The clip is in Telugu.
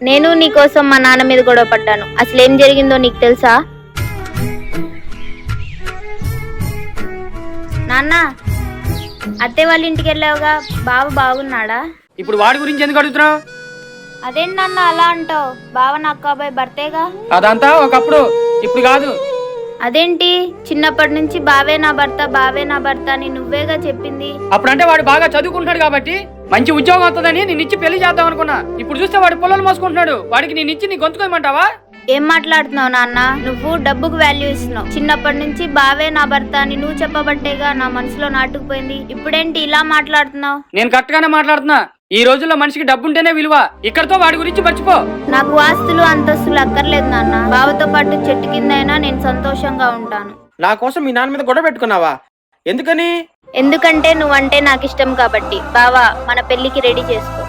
నేను నీకోసం మా నాన్న మీద గొడవ పడ్డాను. అసలు ఏం జరిగిందో నీకు తెలుసా? నాన్న, అత్తే వాళ్ళ ఇంటికి వెళ్ళావుగా, బావ బాగున్నాడా? ఇప్పుడు వాడి గురించి ఎందుకు అడుగుతున్నావు? అదేంటి నాన్న అలా అంటావు? బావ నా అబ్బాయి భర్తేగా. అదంతా ఒకప్పుడు, ఇప్పుడు కాదు. అదేంటి చిన్నప్పటి నుంచి బావే నా భర్త బావే నా భర్త అని నువ్వేగా చెప్పింది. అప్పుడంటే వాడు బాగా చదువుకుంటాడు కాబట్టి మంచి ఉద్యోగం వస్తుందని నిన్నిచ్చి పెళ్లి చేద్దాం అనుకున్నా. ఇప్పుడు చూస్తే వాడు పొలాలు మోసుకుంటున్నాడు. వాడికి నిన్నిచ్చి నీ గొంతుకోయమంటావా? ఏం మాట్లాడుతున్నావు నాన్న? నువ్వు డబ్బుకు వాల్యూ ఇస్తున్నావు. చిన్నప్పటి నుంచి బావే నా భర్త అని నువ్వు చెప్పబట్టేగా నా మనసులో నాటుకుపోయింది. ఇప్పుడేంటి ఇలా మాట్లాడుతున్నావు? నేను కరెక్ట్ గానే మాట్లాడుతున్నా. ఈ రోజుల్లో మనిషికి డబ్బు ఉంటేనే విలువ. ఇక్కడతో వాడి గురించి మర్చిపో. నాకు ఆస్తులు అంతస్తులు అక్కర్లేదు నాన్న. బావతో పాటు చెట్టు కింద అయినా నేను సంతోషంగా ఉంటాను. నా కోసం మీ నాన్న మీద గొడవ పెట్టుకున్నావా? ఎందుకని? ఎందుకంటే నువ్వంటే నాకు ఇష్టం కాబట్టి. బావా, మన పెళ్లికి రెడీ చేసుకో.